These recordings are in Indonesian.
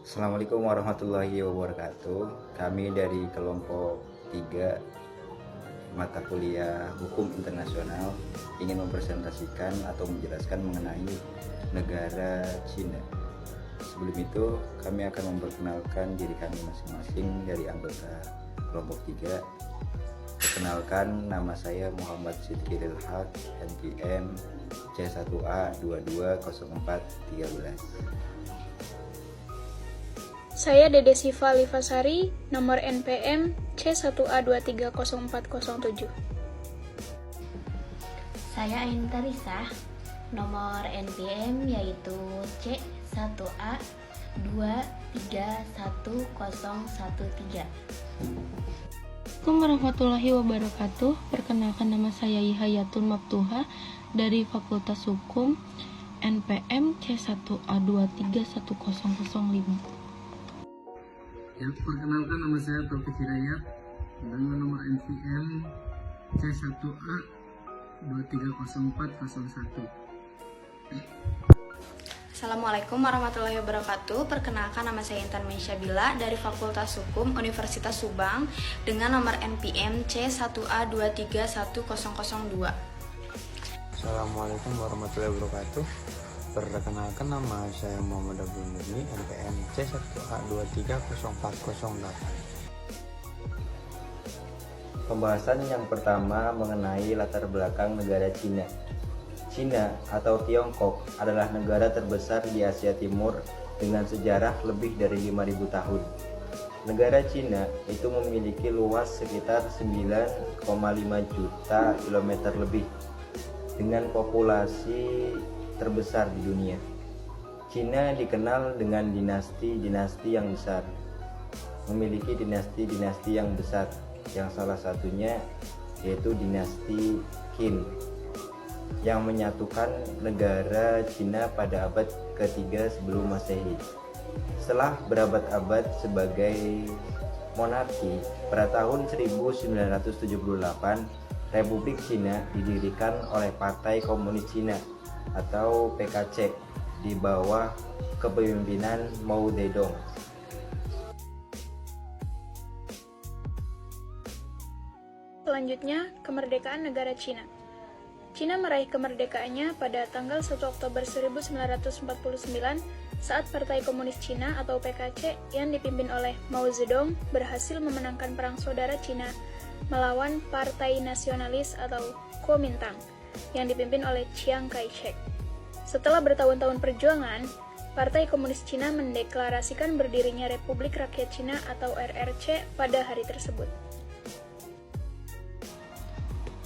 Assalamualaikum warahmatullahi wabarakatuh. Kami dari kelompok 3 mata kuliah Hukum Internasional ingin mempresentasikan atau menjelaskan mengenai negara Cina. Sebelum itu, kami akan memperkenalkan diri kami masing-masing dari anggota kelompok 3. Perkenalkan, nama saya Muhammad Sidqiril Haq, NPM C1A 220413. Saya Dede Siva Livasari, nomor NPM C1A230407. Saya Ainta Risa, nomor NPM yaitu C1A231013. Assalamualaikum warahmatullahi wabarakatuh. Perkenalkan, nama saya Yihayatun Maftuha dari Fakultas Hukum, NPM C1A231005. Ya, perkenalkan, nama saya Taufik Hidayat dengan nomor NPM C1A230401. Assalamualaikum warahmatullahi wabarakatuh. Perkenalkan, nama saya Intan Mesyabila dari Fakultas Hukum Universitas Subang dengan nomor NPM C1A231002. Assalamualaikum warahmatullahi wabarakatuh. Perkenalkan, nama saya Muhammad Abdul Murni, NPM C1A230408. Pembahasan yang pertama mengenai latar belakang negara Cina. Cina atau Tiongkok adalah negara terbesar di Asia Timur dengan sejarah lebih dari 5.000 tahun. Negara Cina itu memiliki luas sekitar 9,5 juta kilometer lebih dengan populasi terbesar di dunia. Cina dikenal dengan dinasti-dinasti yang besar, memiliki dinasti-dinasti yang besar, yang salah satunya yaitu dinasti Qin yang menyatukan negara Cina pada abad ketiga sebelum Masehi. Setelah berabad-abad sebagai monarki, pada tahun 1978 Republik Cina didirikan oleh Partai Komunis Cina atau PKC di bawah kepemimpinan Mao Zedong. Selanjutnya, kemerdekaan negara Cina. Cina meraih kemerdekaannya pada tanggal 1 Oktober 1949 saat Partai Komunis Cina atau PKC yang dipimpin oleh Mao Zedong berhasil memenangkan Perang Saudara Cina melawan Partai Nasionalis atau Kuomintang yang dipimpin oleh Chiang Kai-shek. Setelah bertahun-tahun perjuangan, Partai Komunis Cina mendeklarasikan berdirinya Republik Rakyat Cina atau RRC pada hari tersebut.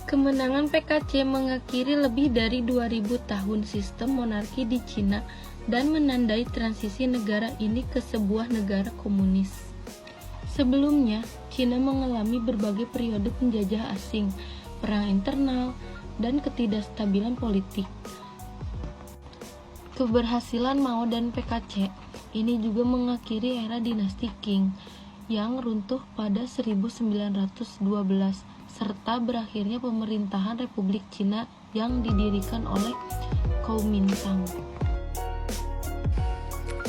Kemenangan PKC mengakhiri lebih dari 2000 tahun sistem monarki di Cina dan menandai transisi negara ini ke sebuah negara komunis. Sebelumnya, Cina mengalami berbagai periode penjajah asing, perang internal, dan ketidakstabilan politik. Keberhasilan Mao dan PKC ini juga mengakhiri era dinasti Qing yang runtuh pada 1912 serta berakhirnya pemerintahan Republik Cina yang didirikan oleh Kuomintang.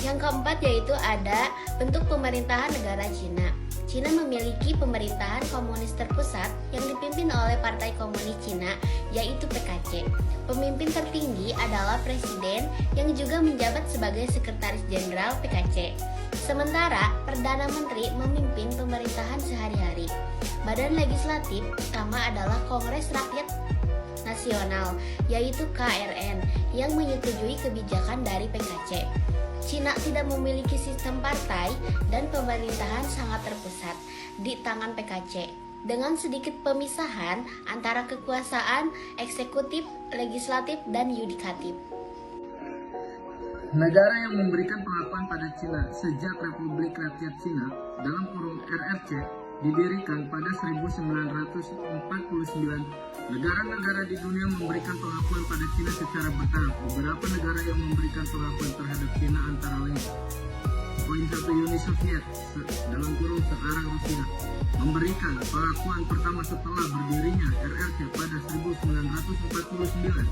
Yang keempat yaitu ada bentuk pemerintahan negara Cina. Cina memiliki pemerintahan komunis terpusat yang dipimpin oleh Partai Komunis Cina, yaitu PKC. Pemimpin tertinggi adalah Presiden yang juga menjabat sebagai Sekretaris Jenderal PKC. Sementara Perdana Menteri memimpin pemerintahan sehari-hari. Badan legislatif utama adalah Kongres Rakyat Nasional, yaitu KRN, yang menyetujui kebijakan dari PKC. Cina tidak memiliki sistem partai dan pemerintahan sangat terpusat di tangan PKC, dengan sedikit pemisahan antara kekuasaan eksekutif, legislatif, dan yudikatif. Negara yang memberikan pengakuan pada Cina sejak Republik Rakyat Cina dalam kurung RRC didirikan pada 1949. Negara-negara di dunia memberikan pengakuan pada Cina secara bertahap. Beberapa negara yang memberikan pengakuan terhadap Cina antara lain: Poin 1, Uni Soviet dalam kurung sekarang Rusia memberikan pengakuan pertama setelah berdirinya RRC pada 1949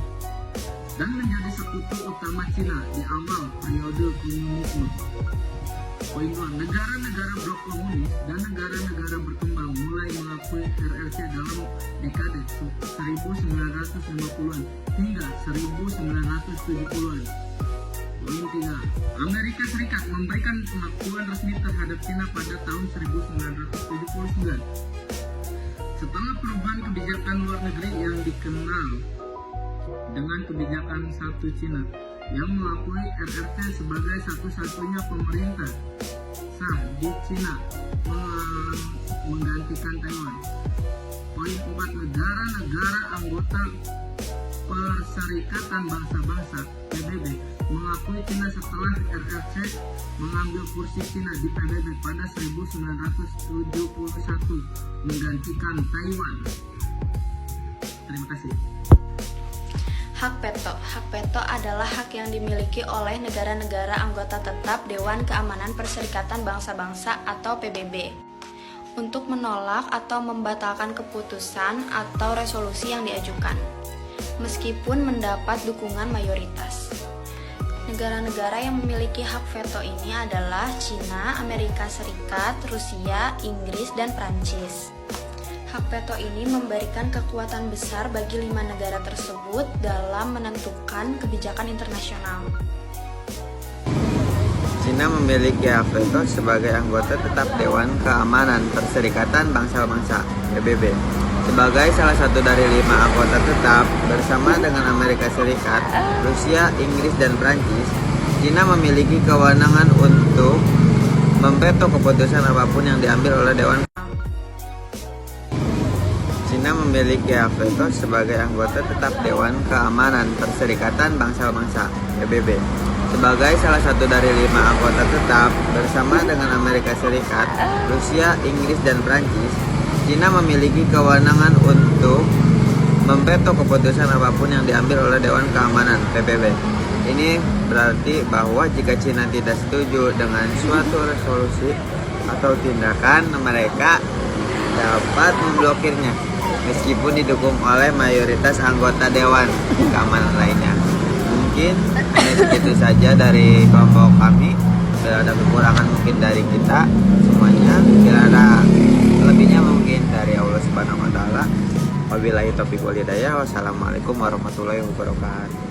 dan menjadi sekutu utama Cina di awal periode komunisme. Poin 2. Negara-negara blok komunis dan negara-negara berkembang mulai mengakui RRC dalam dekade 1950-an hingga 1970-an. Poin 3. Amerika Serikat memberikan pengakuan resmi terhadap Cina pada tahun 1979. Setelah perubahan kebijakan luar negeri yang dikenal dengan kebijakan satu Cina yang mengakui RRC sebagai satu-satunya pemerintah sah di Cina menggantikan Taiwan. Poin 4. Negara-negara anggota Perserikatan Bangsa-Bangsa PBB mengakui Cina setelah RRC mengambil kursi Cina di PBB pada 1971 menggantikan Taiwan. Terima kasih. Hak veto. Hak veto adalah hak yang dimiliki oleh negara-negara anggota tetap Dewan Keamanan Perserikatan Bangsa-Bangsa atau PBB untuk menolak atau membatalkan keputusan atau resolusi yang diajukan, meskipun mendapat dukungan mayoritas. Negara-negara yang memiliki hak veto ini adalah Cina, Amerika Serikat, Rusia, Inggris, dan Prancis. Hak veto ini memberikan kekuatan besar bagi 5 negara tersebut dalam menentukan kebijakan internasional. Cina memiliki hak veto sebagai anggota tetap Dewan Keamanan Perserikatan Bangsa-Bangsa (PBB). Sebagai salah satu dari 5 anggota tetap bersama dengan Amerika Serikat, Rusia, Inggris, dan Prancis, Cina memiliki kewenangan untuk memveto keputusan apapun yang diambil oleh Dewan. Cina memiliki hak veto sebagai anggota tetap Dewan Keamanan Perserikatan Bangsa-Bangsa (PBB). Sebagai salah satu dari 5 anggota tetap bersama dengan Amerika Serikat, Rusia, Inggris, dan Prancis, Cina memiliki kewenangan untuk memveto keputusan apapun yang diambil oleh Dewan Keamanan PBB. Ini berarti bahwa jika Cina tidak setuju dengan suatu resolusi atau tindakan, mereka dapat memblokirnya meskipun didukung oleh mayoritas anggota Dewan Keamanan lainnya. Mungkin hanya segitu saja dari kelompok kami. Bila ada kekurangan mungkin dari kita semuanya, bila ada lebihnya mungkin dari Allah Subhanahu wa taala. Wabillahi taufiq wal hidayah. Wassalamualaikum warahmatullahi wabarakatuh.